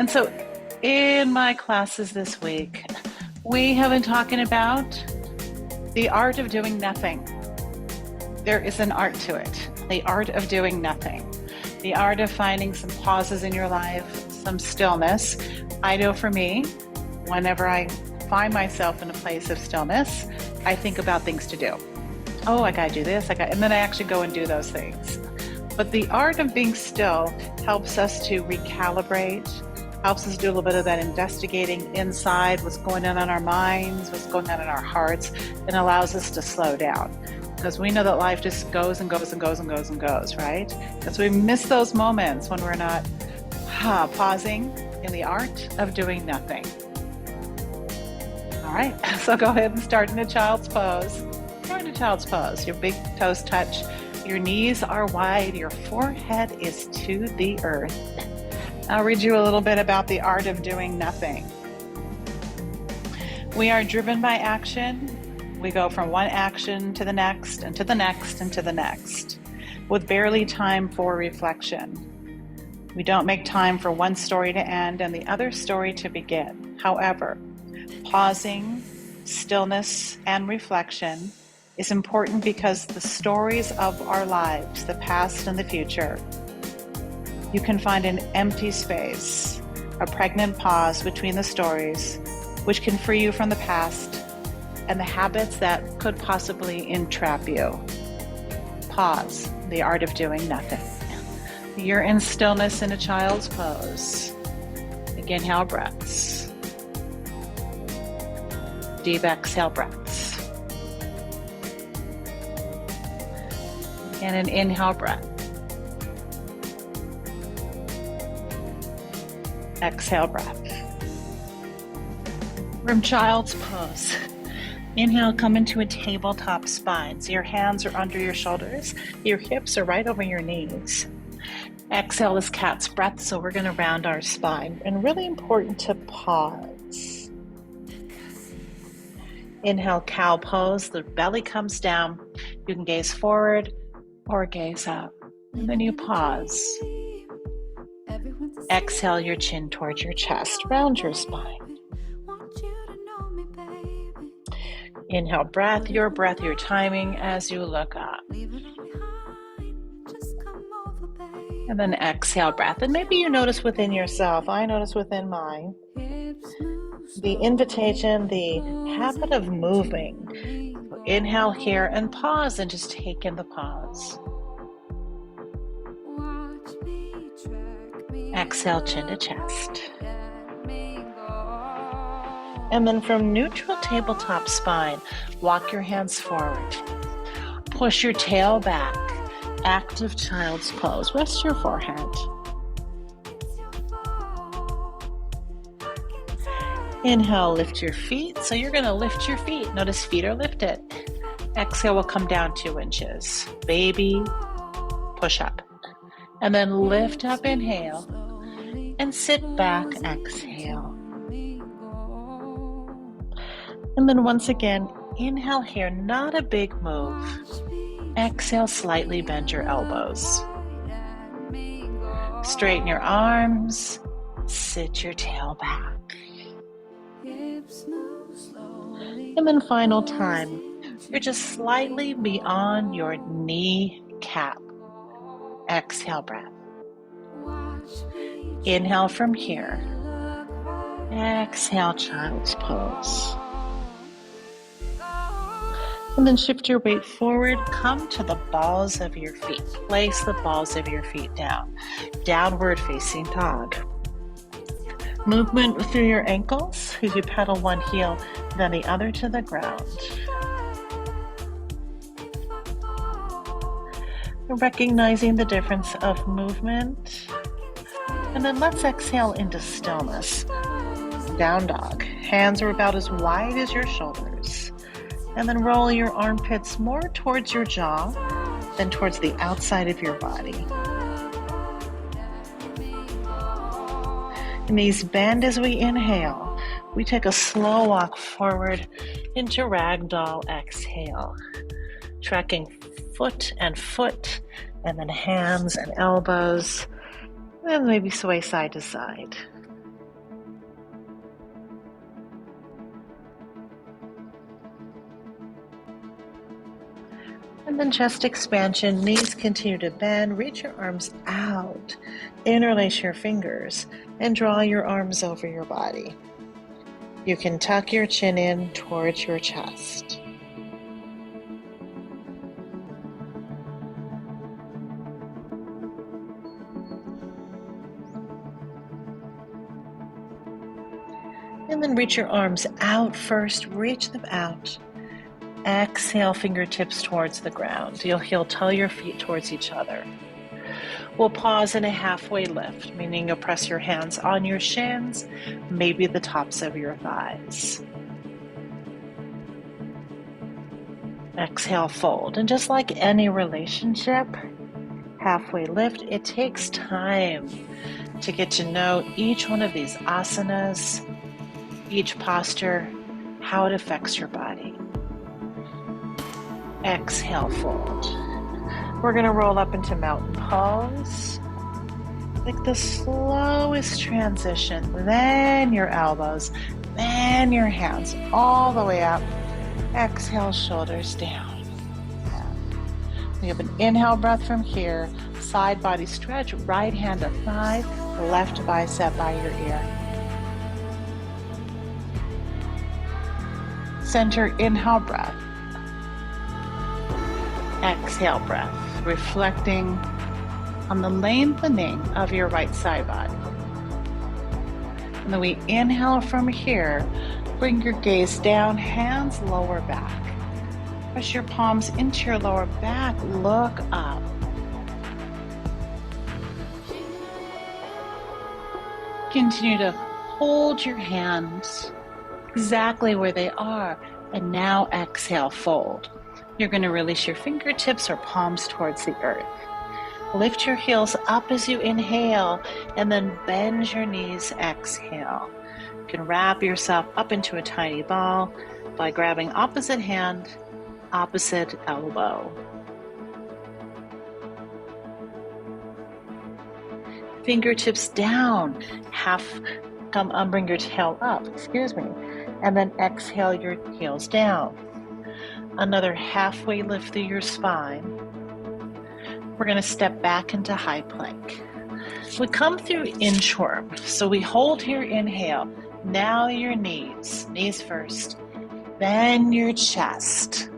And so in my classes this week, we have been talking about the art of doing nothing. There is an art to it. The art of doing nothing. The art of finding some pauses in your life, some stillness. I know for me, whenever I find myself in a place of stillness, I think about things to do. Oh, I gotta do this, and then I actually go and do those things. But the art of being still helps us to recalibrate, helps us do a little bit of that investigating inside, what's going on in our minds, what's going on in our hearts, and allows us to slow down. Because we know that life just goes and goes and goes and goes and goes, right? And so we miss those moments when we're not pausing in the art of doing nothing. All right, so go ahead and start in a child's pose. Start in a child's pose. Your big toes touch. Your knees are wide. Your forehead is to the earth. I'll read you a little bit about the art of doing nothing. We are driven by action. We go from one action to the next and to the next and to the next, with barely time for reflection. We don't make time for one story to end and the other story to begin. However, pausing, stillness, and reflection is important because the stories of our lives, the past and the future, you can find an empty space, a pregnant pause between the stories, which can free you from the past and the habits that could possibly entrap you. Pause, the art of doing nothing. You're in stillness in a child's pose. Big inhale breaths. Deep exhale breaths. And an inhale breath. Exhale breath. From child's pose. Inhale, come into a tabletop spine. So your hands are under your shoulders. Your hips are right over your knees. Exhale is cat's breath, so we're going to round our spine. And really important to pause. Inhale, cow pose. The belly comes down. You can gaze forward or gaze up. And then you pause. Exhale your chin towards your chest. Round your spine. Inhale, breath, your timing as you look up. And then exhale, breath. And maybe you notice within yourself, I notice within mine, the invitation, the habit of moving. Inhale here and pause and just take in the pause. Exhale, chin to chest. And then from neutral tabletop spine, walk your hands forward. Push your tail back. Active child's pose. Rest your forehead. Inhale, lift your feet. So you're going to lift your feet. Notice feet are lifted. Exhale will come down 2 inches. Baby, push up. And then lift up, inhale. And sit back, exhale. And then once again, inhale here, not a big move. Exhale, slightly bend your elbows. Straighten your arms, sit your tail back. And then final time, you're just slightly beyond your kneecap. Exhale, breath. Inhale from here. Exhale, child's pose. And then shift your weight forward, come to the balls of your feet. Place the balls of your feet down. Downward facing dog. Movement through your ankles as you pedal one heel, then the other to the ground. Recognizing the difference of movement. And then let's exhale into stillness. Down dog. Hands are about as wide as your shoulders. And then roll your armpits more towards your jaw than towards the outside of your body. Knees bend as we inhale. We take a slow walk forward into ragdoll. Exhale. Tracking foot, and then hands and elbows, and maybe sway side to side. And then chest expansion, knees continue to bend, reach your arms out, interlace your fingers, and draw your arms over your body. You can tuck your chin in towards your chest. And then reach your arms out first, reach them out. Exhale, fingertips towards the ground. You'll heel toe your feet towards each other. We'll pause in a halfway lift, meaning you'll press your hands on your shins, maybe the tops of your thighs. Exhale, fold. And just like any relationship, halfway lift, it takes time to get to know each one of these asanas, each posture, how it affects your body. Exhale, fold. We're going to roll up into mountain pose. Like the slowest transition. Then your elbows, then your hands all the way up. Exhale, shoulders down. We have an inhale breath from here. Side body stretch, right hand at thigh, left bicep by your ear. Center inhale breath. Exhale breath, reflecting on the lengthening of your right side body. And then we inhale from here, bring your gaze down, hands lower back. Press your palms into your lower back, look up. Continue to hold your hands exactly where they are, and now exhale, fold. You're going to release your fingertips or palms towards the earth. Lift your heels up as you inhale, and then bend your knees, exhale. You can wrap yourself up into a tiny ball by grabbing opposite hand, opposite elbow. Fingertips down, bring your tail up, and then exhale your heels down. Another halfway lift through your spine. We're going to step back into high plank. We come through inchworm, so we hold here, inhale. Now your knees first, then your chest,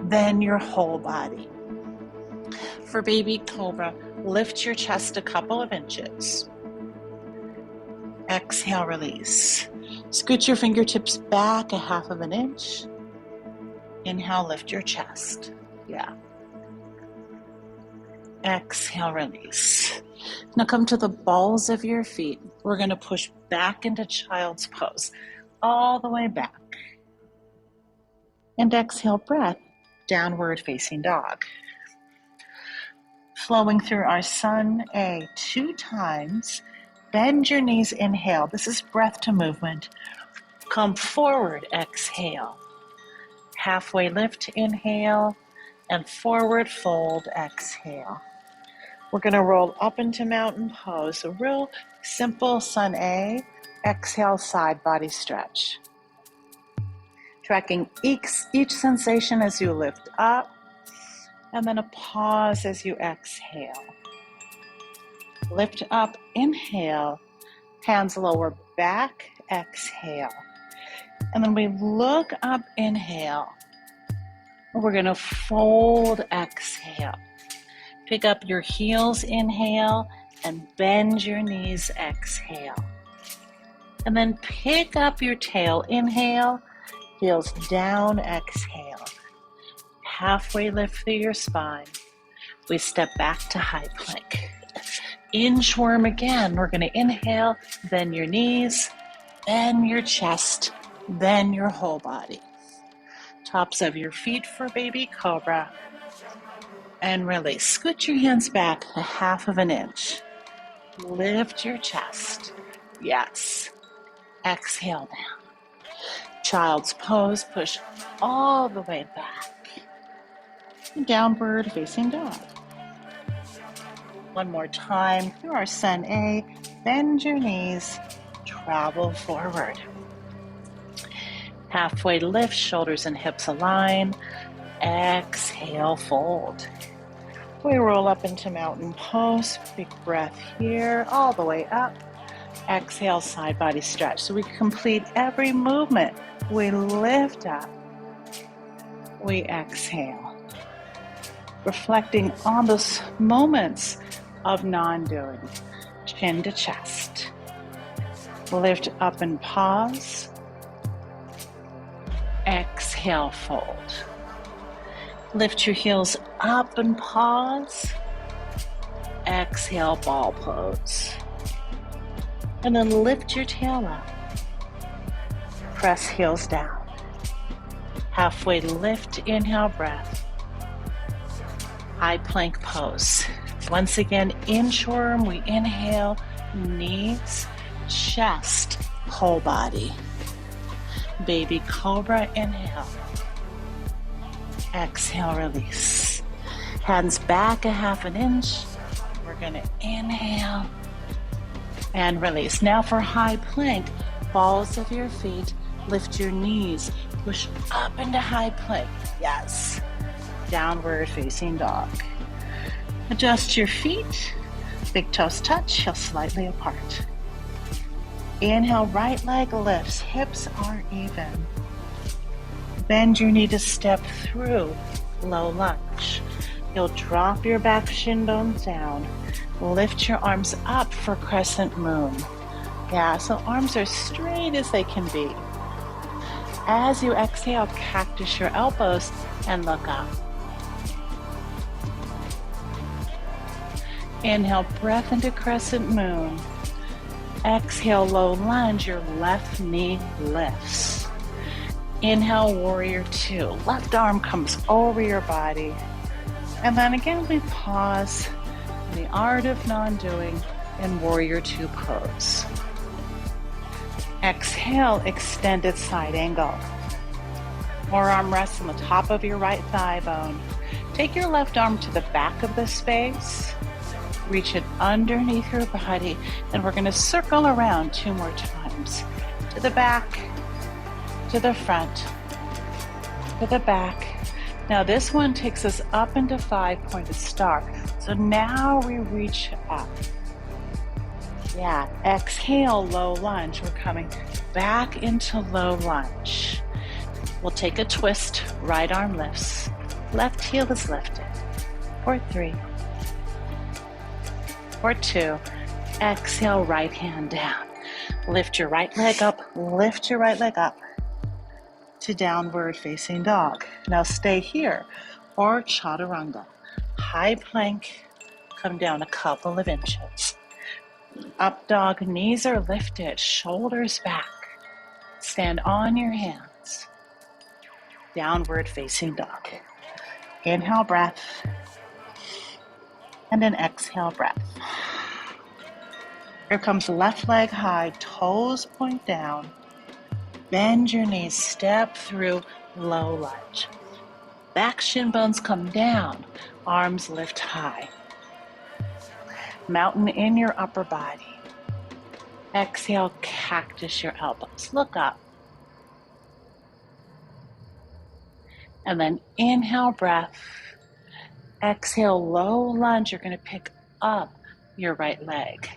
then your whole body. For baby cobra, lift your chest a couple of inches. Exhale, release. Scoot your fingertips back a half of an inch. Inhale, lift your chest. Yeah. Exhale, release. Now come to the balls of your feet. We're going to push back into child's pose, all the way back. And exhale, breath, downward facing dog. Flowing through our sun A 2 times. Bend your knees, inhale. This is breath to movement. Come forward, exhale. Halfway lift, inhale, and forward fold, exhale. We're going to roll up into mountain pose, a real simple sun A. Exhale, side body stretch. Tracking each sensation as you lift up, and then a pause as you exhale. Lift up, inhale, hands lower back, exhale. And then we look up, inhale. We're going to fold, exhale. Pick up your heels, inhale, and bend your knees, exhale. And then pick up your tail, inhale, heels down, exhale. Halfway lift through your spine. We step back to high plank. Inchworm again. We're going to inhale, then your knees, then your chest, then your whole body. Tops of your feet for baby cobra. And release. Scoot your hands back a half of an inch. Lift your chest. Yes. Exhale down. Child's pose. Push all the way back. Downward facing dog. One more time through our sun A. Bend your knees. Travel forward. Halfway lift, shoulders and hips align. exhale, fold. We roll up into mountain pose. Big breath here, all the way up. Exhale, side body stretch. So we complete every movement. We lift up. We exhale. Reflecting on those moments of non-doing. Chin to chest. Lift up and pause. Exhale, fold. Lift your heels up and pause. Exhale, ball pose. And then lift your tail up. Press heels down. Halfway lift, inhale, breath. High plank pose. Once again, inchworm, we inhale, knees, chest, whole body. Baby cobra, inhale. Exhale, release. Hands back a half an inch. We're gonna inhale and release. Now for high plank, balls of your feet, lift your knees, push up into high plank. Yes. Downward facing dog. Adjust your feet. Big toes touch, heels slightly apart. Inhale, right leg lifts, hips are even. Bend your knee to step through, low lunge. You'll drop your back shin bones down. Lift your arms up for crescent moon. Yeah, so arms are straight as they can be. As you exhale, cactus your elbows and look up. Inhale, breath into crescent moon. Exhale, low lunge, your left knee lifts. Inhale, warrior two. Left arm comes over your body. And then again, we pause in the art of non-doing in warrior two pose. Exhale, extended side angle. Forearm rests on the top of your right thigh bone. Take your left arm to the back of the space. Reach it underneath your body, and we're going to circle around 2 more times. To the back, to the front, to the back. Now this one takes us up into 5-pointed star. So now we reach up. Yeah, exhale, low lunge. We're coming back into low lunge. We'll take a twist, right arm lifts, left heel is lifted. For 3, for 2, exhale, right hand down. Lift your right leg up, lift your right leg up to downward facing dog. Now stay here, or chaturanga. High plank, come down a couple of inches. Up dog, knees are lifted, shoulders back. Stand on your hands. Downward facing dog. Inhale, breath. And then exhale, breath. Here comes left leg high, toes point down. Bend your knees, step through, low lunge. Back shin bones come down, arms lift high. Mountain in your upper body. Exhale, cactus your elbows. Look up. And then inhale, breath. Exhale, low lunge. You're going to pick up your right leg.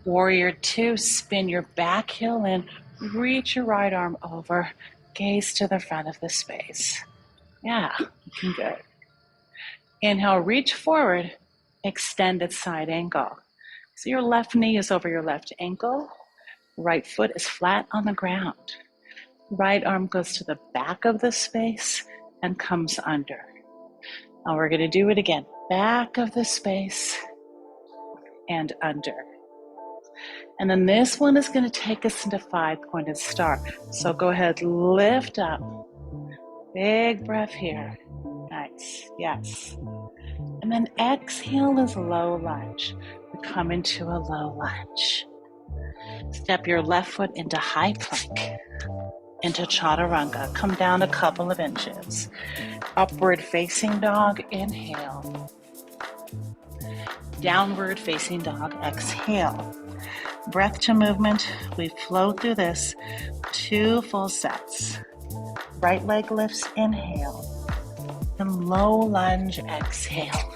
Warrior two, spin your back heel in. Reach your right arm over. Gaze to the front of the space. Yeah, looking good. Inhale, reach forward. Extended side angle. So your left knee is over your left ankle. Right foot is flat on the ground. Right arm goes to the back of the space and comes under. Now we're going to do it again. Back of the space and under. And then this one is going to take us into 5-pointed star. So go ahead, lift up. Big breath here. Nice, yes. And then exhale is low lunge. We come into a low lunge. Step your left foot into high plank, into chaturanga. Come down a couple of inches. Upward facing dog, inhale. Downward facing dog, exhale. Breath to movement. We flow through this 2 full sets. Right leg lifts, inhale. And low lunge, exhale.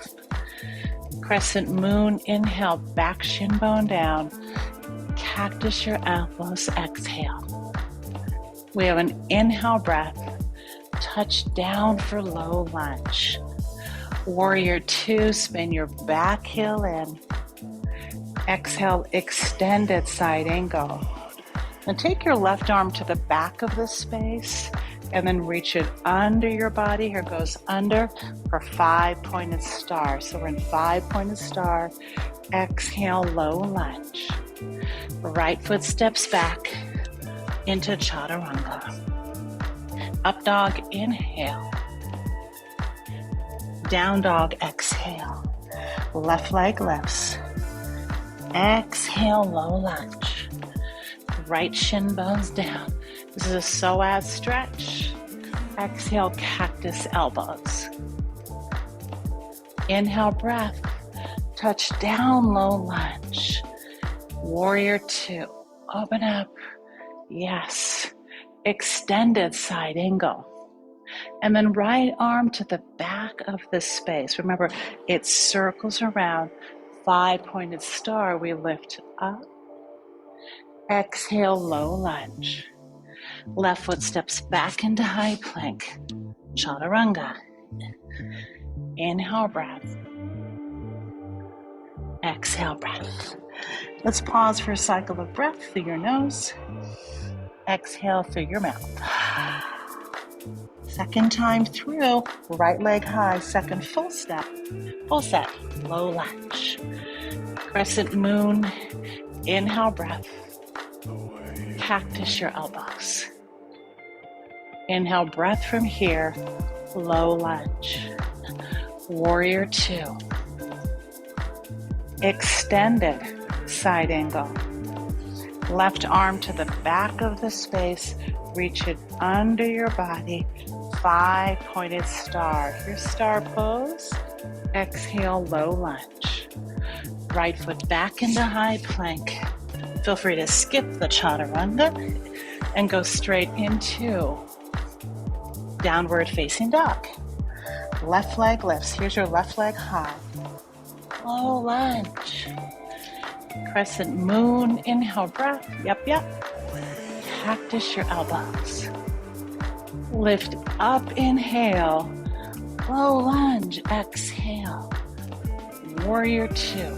Crescent moon, inhale, back shin bone down. Cactus your elbows, exhale. We have an inhale breath, touch down for low lunge. Warrior two, spin your back heel in. Exhale, extended side angle. And take your left arm to the back of the space and then reach it under your body. Here goes under for 5-pointed star. So we're in 5-pointed star. Exhale, low lunge. Right foot steps back into chaturanga. Up dog, inhale. Down dog, exhale. Left leg lifts. Exhale, low lunge. Right shin bones down. This is a psoas stretch. Exhale, cactus elbows. Inhale, breath. Touch down, low lunge. Warrior two. Open up. Yes. Extended side angle. And then right arm to the back of the space. Remember, it circles around. 5-pointed star. We lift up. Exhale, low lunge. Left foot steps back into high plank. Chaturanga. Inhale, breath. Exhale, breath. Let's pause for a cycle of breath through your nose. Exhale through your mouth. Second time through, right leg high, second full step, full set, low lunge. Crescent moon, inhale breath. Cactus your elbows. Inhale breath from here, low lunge. Warrior two. Extended side angle. Left arm to the back of the space, reach it under your body. 5-pointed star. Your star pose. Exhale, low lunge. Right foot back into high plank. Feel free to skip the chaturanga and go straight into downward facing dog. Left leg lifts. Here's your left leg high. Low lunge. Crescent moon, inhale breath. Yep. Cactus your elbows. Lift up, inhale. Low lunge, exhale. Warrior two.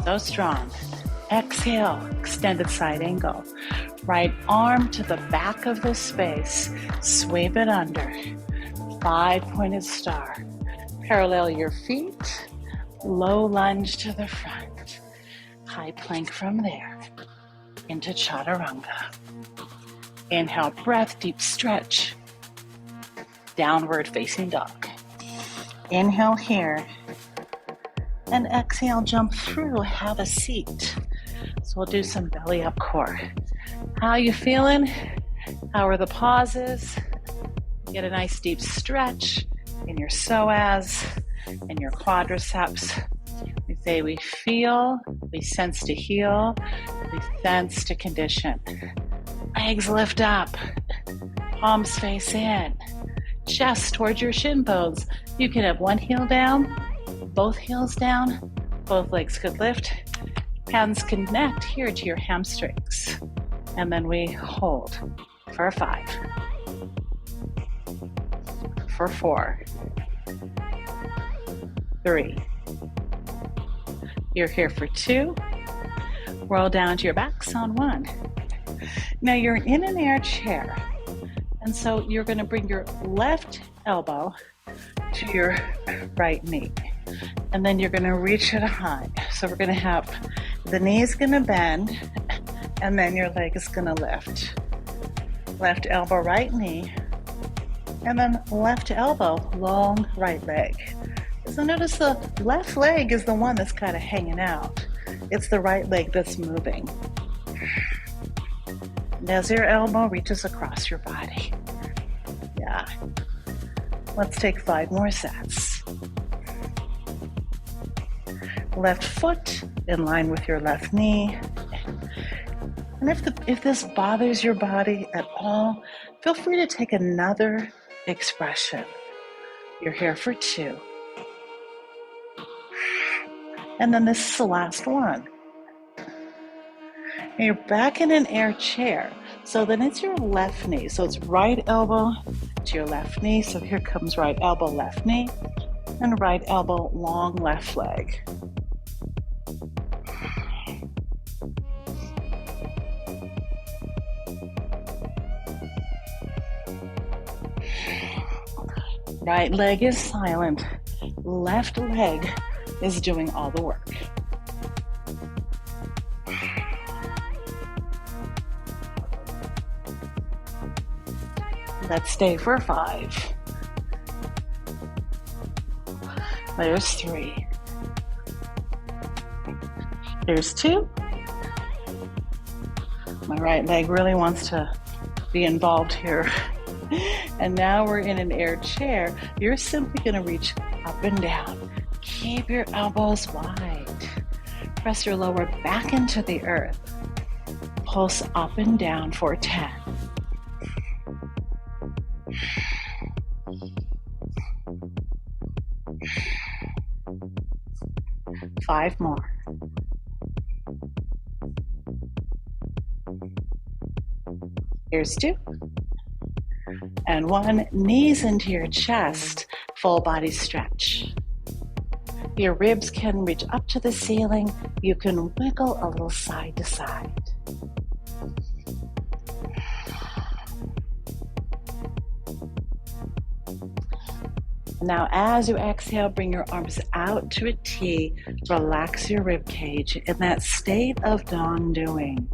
So strong. Exhale, extended side angle. Right arm to the back of the space. Sweep it under. 5-pointed star. Parallel your feet. Low lunge to the front. High plank from there. Into chaturanga. Inhale, breath, deep stretch. Downward facing dog. Inhale here. And exhale, jump through, have a seat. So we'll do some belly up core. How you feeling? How are the pauses? Get a nice deep stretch in your psoas and your quadriceps. We say we feel, we sense to heal, we sense to condition. Legs lift up, palms face in, chest towards your shin bones. You can have one heel down, both heels down, both legs could lift. Hands connect here to your hamstrings. And then we hold for 5, for 4, 3. You're here for 2. Roll down to your backs on 1. Now you're in an air chair. And so you're going to bring your left elbow to your right knee. And then you're going to reach it high. So we're going to have the knee's going to bend, and then your leg is going to lift. Left elbow, right knee, and then left elbow, long right leg. So notice the left leg is the one that's kind of hanging out. It's the right leg that's moving. And as your elbow reaches across your body. Yeah. Let's take 5 more sets. Left foot in line with your left knee. And if this bothers your body at all, feel free to take another expression. You're here for 2. And then this is the last one. And you're back in an air chair. So then it's your left knee. So it's right elbow to your left knee. So here comes right elbow, left knee, and right elbow, long left leg. Right leg is silent. Left leg is doing all the work. Let's stay for 5. There's 3. There's 2. My right leg really wants to be involved here. And now we're in an air chair. You're simply going to reach up and down. Keep your elbows wide. Press your lower back into the earth. Pulse up and down for 10. 5 more. Here's 2. And 1, knees into your chest, full body stretch. Your ribs can reach up to the ceiling. You can wiggle a little side to side. Now, as you exhale, bring your arms out to a T. Relax your rib cage in that state of dawn doing.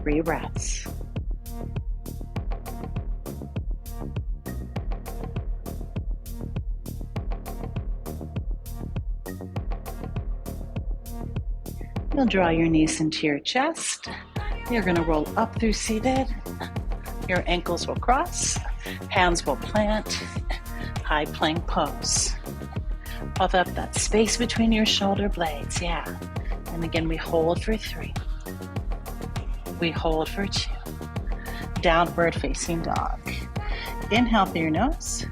3 breaths. You'll draw your knees into your chest. You're going to roll up through seated. Your ankles will cross. Hands will plant. High plank pose. Puff up that space between your shoulder blades, yeah. And again, we hold for 3. We hold for 2. Downward facing dog. Inhale through your nose.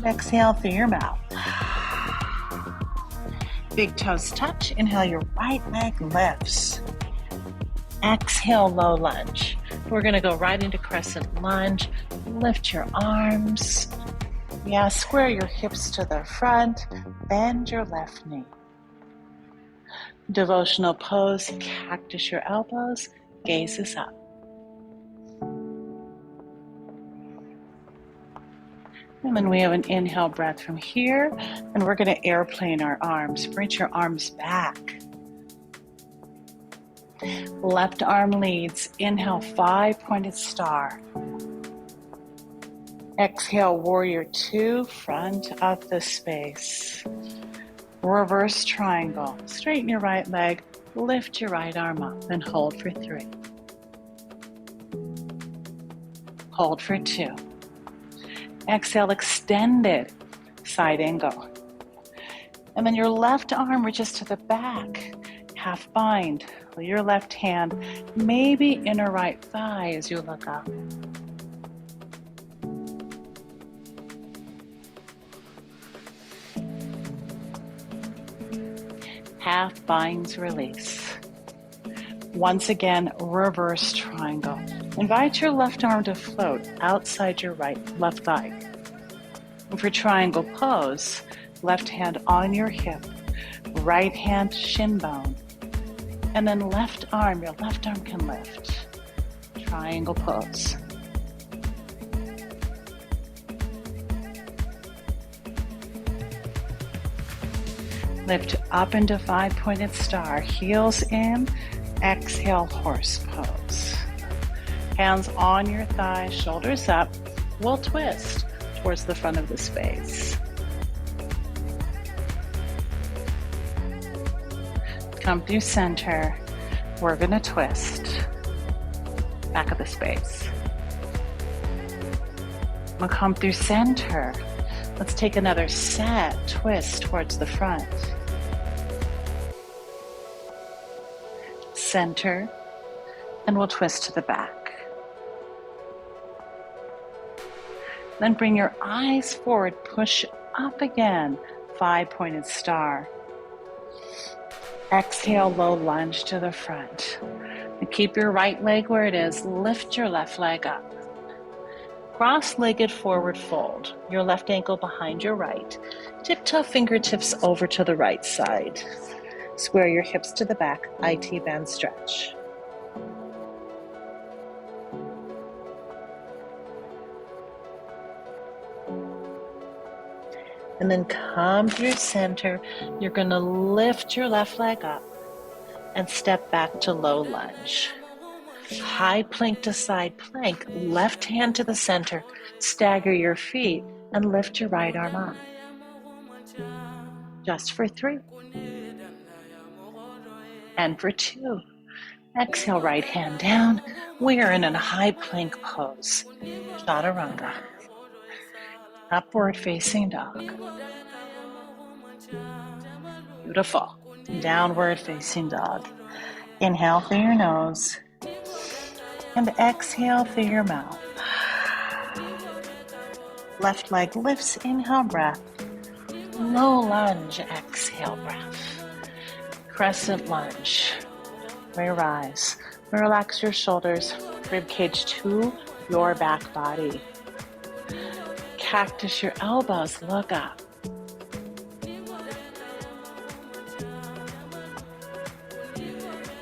Exhale through your mouth. Big toes touch. Inhale, your right leg lifts. Exhale, low lunge. We're going to go right into crescent lunge. Lift your arms. Yeah, square your hips to the front. Bend your left knee. Devotional pose, cactus your elbows, gazes up. And then we have an inhale breath from here, and we're going to airplane our arms. Reach your arms back. Left arm leads. Inhale, 5-pointed star. Exhale, warrior 2, front of the space. Reverse triangle. Straighten your right leg, lift your right arm up, and hold for 3. Hold for 2. Exhale, extended side angle. And then your left arm reaches to the back, half bind. Your left hand, maybe inner right thigh as you look up. Half binds, release. Once again, reverse triangle. Invite your left arm to float outside your left thigh. And for triangle pose, left hand on your hip, right hand shin bone, and then left arm, your left arm can lift. Triangle pose. Lift up into 5-pointed star, heels in, exhale, horse pose. Hands on your thighs, shoulders up. We'll twist towards the front of the space. Come through center. We're gonna twist. Back of the space. We'll come through center. Let's take another set, twist towards the front. Center, and we'll twist to the back. Then bring your eyes forward, push up again, 5-pointed star. Exhale, low lunge to the front. And keep your right leg where it is. Lift your left leg up. Cross-legged forward fold. Your left ankle behind your right. Tiptoe fingertips over to the right side. Square your hips to the back, IT band stretch. And then come to your center. You're going to lift your left leg up and step back to low lunge. High plank to side plank, left hand to the center. Stagger your feet and lift your right arm up. Just for 3. And for 2. Exhale, right hand down. We are in a high plank pose. Chaturanga. Upward facing dog. Beautiful. Downward facing dog. Inhale through your nose and exhale through your mouth. Left leg lifts, inhale breath. Low lunge, exhale breath. Crescent lunge. We rise. Relax your shoulders, rib cage to your back body. Cactus your elbows, look up.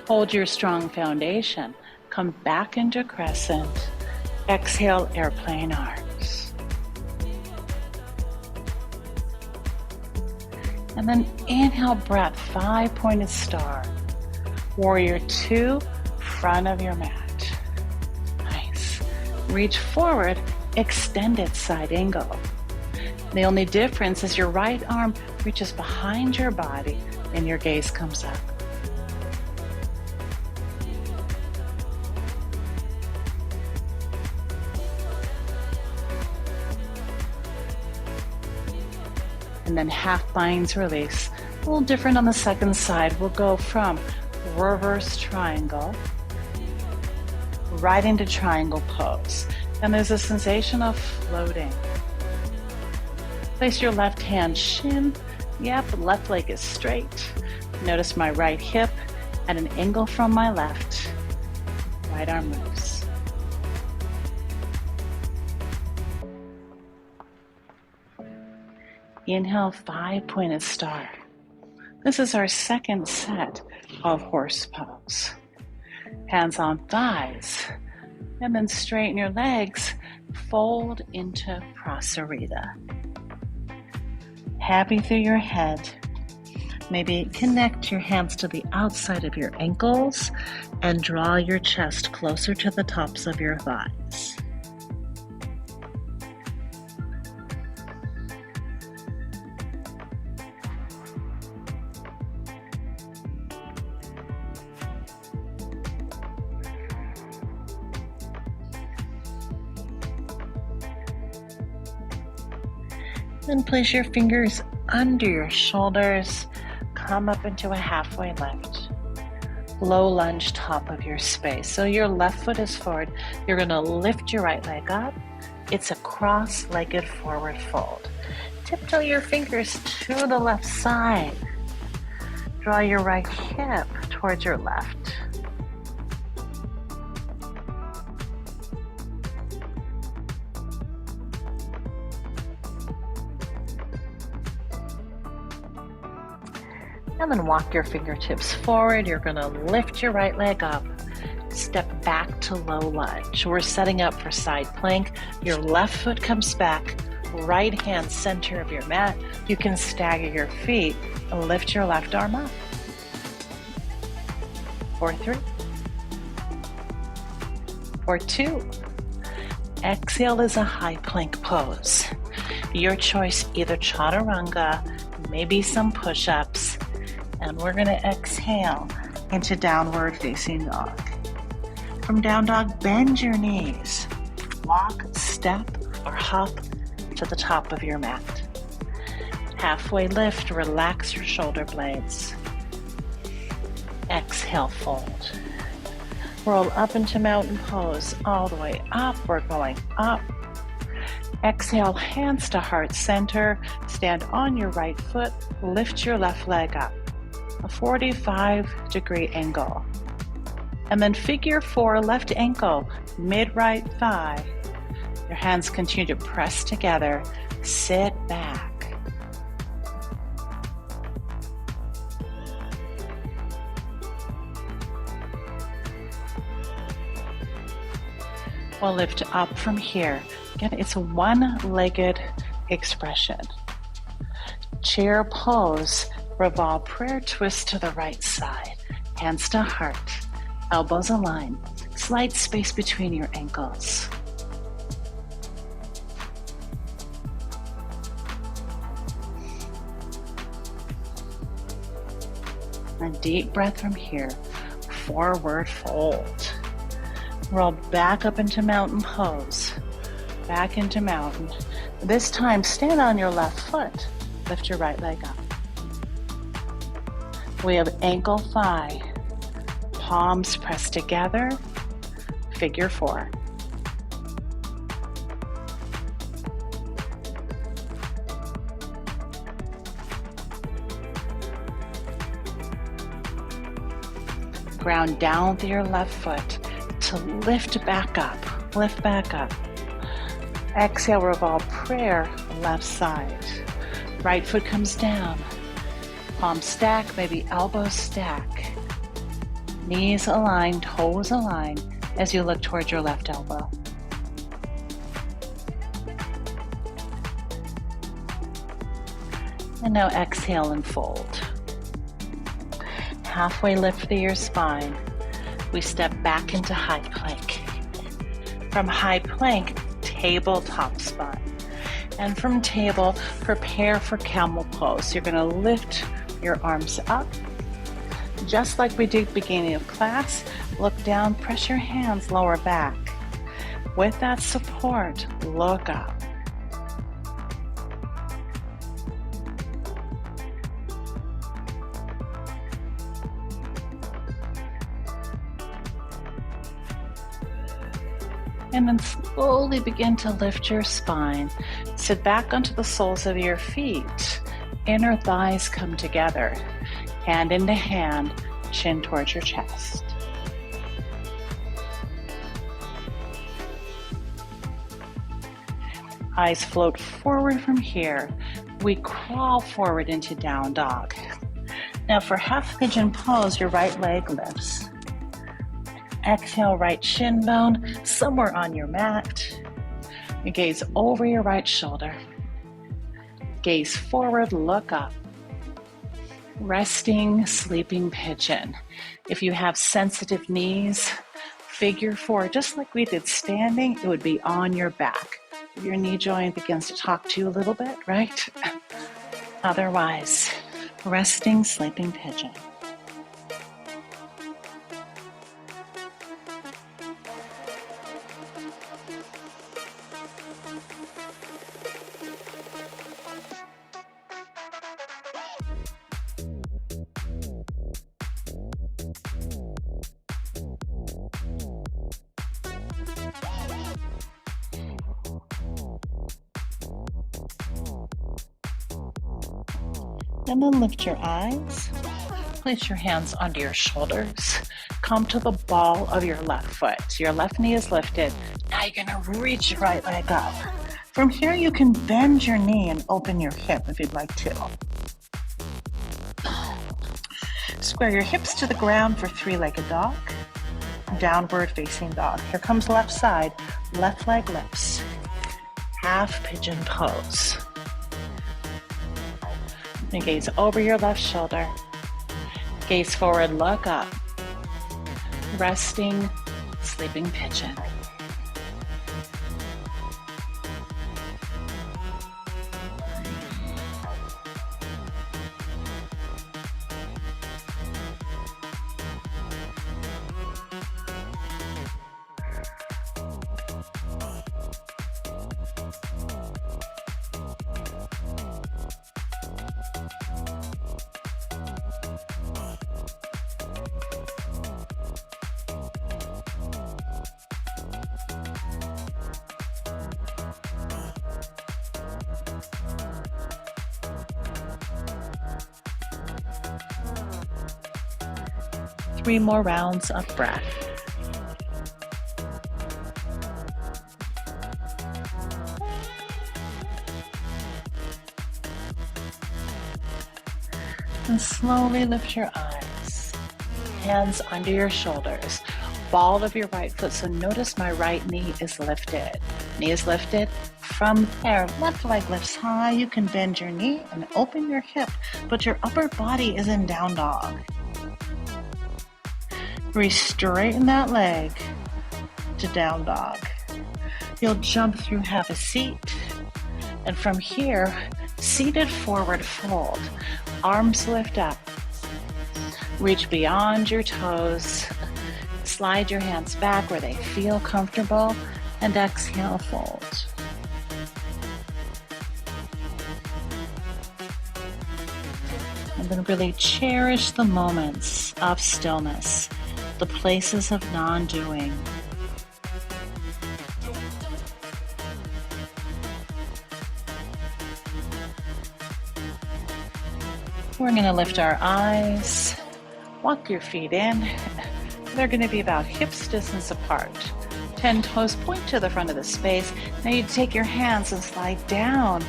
Hold your strong foundation. Come back into crescent. Exhale, airplane arms. And then inhale, breath, 5-pointed star. Warrior 2, front of your mat. Nice. Reach forward, extended side angle. The only difference is your right arm reaches behind your body and your gaze comes up. And then half binds release. A little different on the second side. We'll go from reverse triangle right into triangle pose. And there's a sensation of floating. Place your left hand shin. Yep, left leg is straight. Notice my right hip at an angle from my left. Right arm moves. Inhale, 5-pointed star. This is our second set of horse pose. Hands on thighs. And then straighten your legs. Fold into Prasarita. Happy through your head. Maybe connect your hands to the outside of your ankles and draw your chest closer to the tops of your thighs. Then place your fingers under your shoulders. Come up into a halfway lift. Low lunge, top of your space. So your left foot is forward. You're going to lift your right leg up. It's a cross-legged forward fold. Tiptoe your fingers to the left side. Draw your right hip towards your left. And then walk your fingertips forward. You're going to lift your right leg up. Step back to low lunge. We're setting up for side plank. Your left foot comes back. Right hand center of your mat. You can stagger your feet and lift your left arm up. For 3. For 2. Exhale is a high plank pose. Your choice, either chaturanga, maybe some push-ups. And we're going to exhale into downward facing dog. From down dog, bend your knees. Walk, step, or hop to the top of your mat. Halfway lift, relax your shoulder blades. Exhale, fold. Roll up into mountain pose, all the way up. We're going up. Exhale, hands to heart center. Stand on your right foot. Lift your left leg up, a 45-degree angle. And then figure 4, left ankle, mid-right thigh. Your hands continue to press together. Sit back. We'll lift up from here. Again, it's a one-legged expression. Chair pose, revolve prayer twist to the right side. Hands to heart, elbows align. Slight space between your ankles. A deep breath from here. Forward fold. Roll back up into mountain pose. Back into mountain. This time, stand on your left foot. Lift your right leg up. We have ankle thigh. Palms pressed together. Figure 4. Ground down with your left foot to lift back up. Lift back up. Exhale, revolve prayer, left side. Right foot comes down. Palms stack, maybe elbows stack. Knees align, toes align as you look towards your left elbow. And now exhale and fold. Halfway lift through your spine. We step back into high plank. From high plank, tabletop spine. And from table, prepare for camel pose. You're going to lift your arms up. Just like we did at the beginning of class, look down, press your hands lower back. With that support, look up. And then slowly begin to lift your spine. Sit back onto the soles of your feet. Inner thighs come together. Hand into hand, chin towards your chest. Eyes float forward from here. We crawl forward into down dog. Now for half pigeon pose, your right leg lifts. Exhale, right shin bone somewhere on your mat. You gaze over your right shoulder. Gaze forward, look up. Resting, sleeping pigeon. If you have sensitive knees, figure 4, just like we did standing, it would be on your back. If your knee joint begins to talk to you a little bit, right? Otherwise, resting, sleeping pigeon. And then lift your eyes, place your hands under your shoulders, come to the ball of your left foot. Your left knee is lifted. Now you're gonna reach your right leg up. From here, you can bend your knee and open your hip if you'd like to. Square your hips to the ground for three-legged dog, downward facing dog. Here comes left side, left leg lifts, half pigeon pose. And gaze over your left shoulder. Gaze forward, look up. Resting, sleeping pigeon. 3 more rounds of breath. And slowly lift your eyes. Hands under your shoulders. Ball of your right foot. So notice my right knee is lifted. Knee is lifted. From there, left leg lifts high. You can bend your knee and open your hip, but your upper body is in down dog. Re-straighten that leg to down dog. You'll jump through have a seat. And from here, seated forward fold. Arms lift up. Reach beyond your toes. Slide your hands back where they feel comfortable. And exhale, fold. And then really cherish the moments of stillness, the places of non-doing. We're going to lift our eyes, walk your feet in. They're going to be about hips distance apart. 10 toes point to the front of the space. Now you take your hands and slide down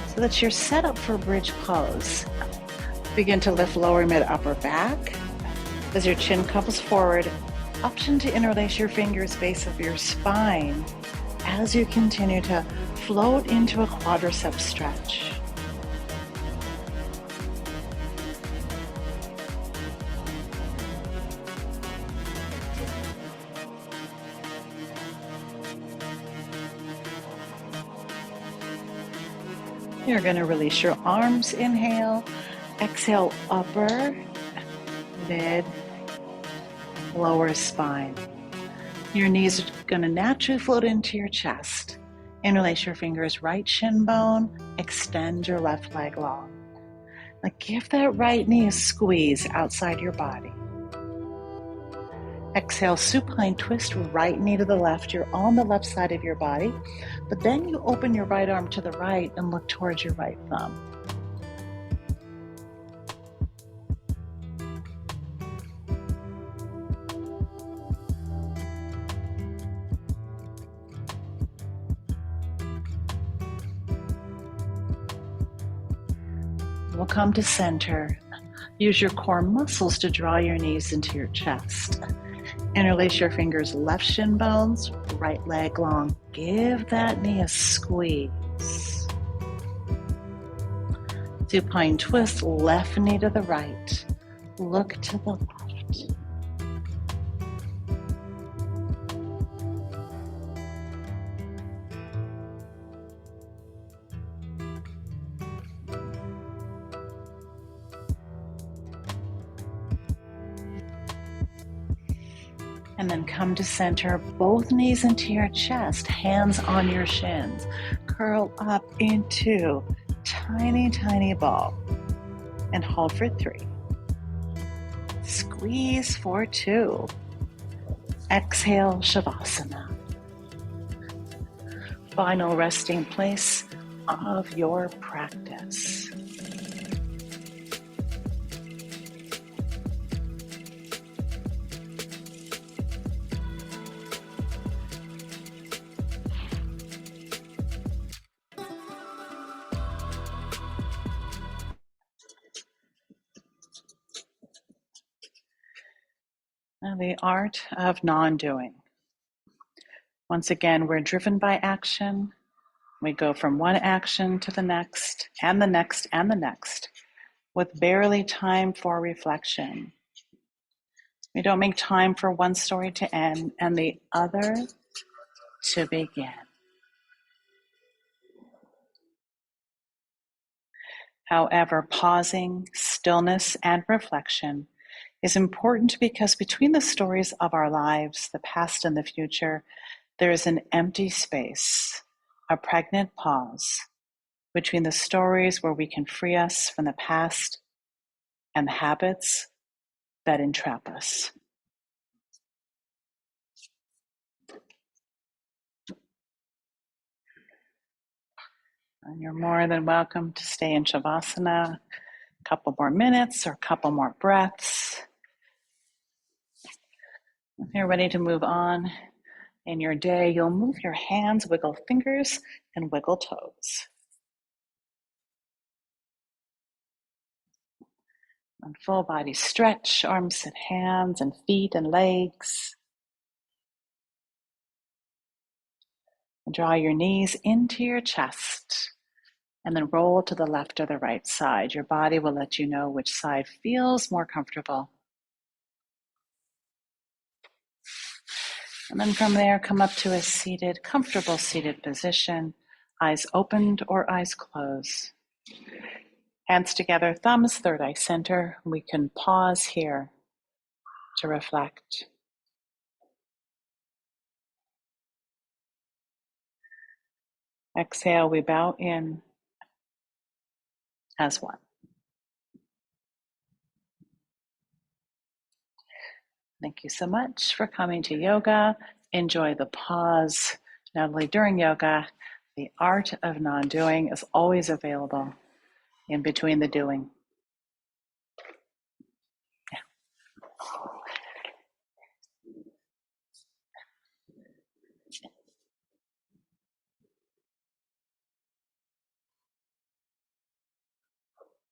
so that you're set up for bridge pose. Begin to lift lower mid upper back. As your chin comes forward, option to interlace your fingers base of your spine as you continue to float into a quadricep stretch. You're going to release your arms, inhale, exhale, upper, mid, lower spine. Your knees are going to naturally float into your chest. Interlace your fingers, right shin bone, extend your left leg long. Now give that right knee a squeeze outside your body. Exhale, supine twist, right knee to the left. You're on the left side of your body, but then you open your right arm to the right and look towards your right thumb. We'll come to center. Use your core muscles to draw your knees into your chest. Interlace your fingers, left shin bones, right leg long. Give that knee a squeeze. Supine twist, left knee to the right. Look to the left. And then come to center, both knees into your chest, hands on your shins. Curl up into tiny, tiny ball. And hold for 3. Squeeze for 2. Exhale, Shavasana. Final resting place of your practice. Now, the art of non-doing. Once again, we're driven by action. We go from one action to the next, and the next, and the next, with barely time for reflection. We don't make time for one story to end and the other to begin. However, pausing, stillness, and reflection is important because between the stories of our lives, the past and the future, there is an empty space, a pregnant pause between the stories where we can free us from the past and the habits that entrap us. And you're more than welcome to stay in Shavasana a couple more minutes or a couple more breaths. If you're ready to move on in your day, you'll move your hands, wiggle fingers, and wiggle toes. And full body stretch, arms and hands and feet and legs. And draw your knees into your chest and then roll to the left or the right side. Your body will let you know which side feels more comfortable. And then from there, come up to a seated, comfortable seated position, eyes opened or eyes closed. Hands together, thumbs third eye center. We can pause here to reflect. Exhale, we bow in as one. Thank you so much for coming to yoga. Enjoy the pause, not only during yoga. The art of non-doing is always available in between the doing.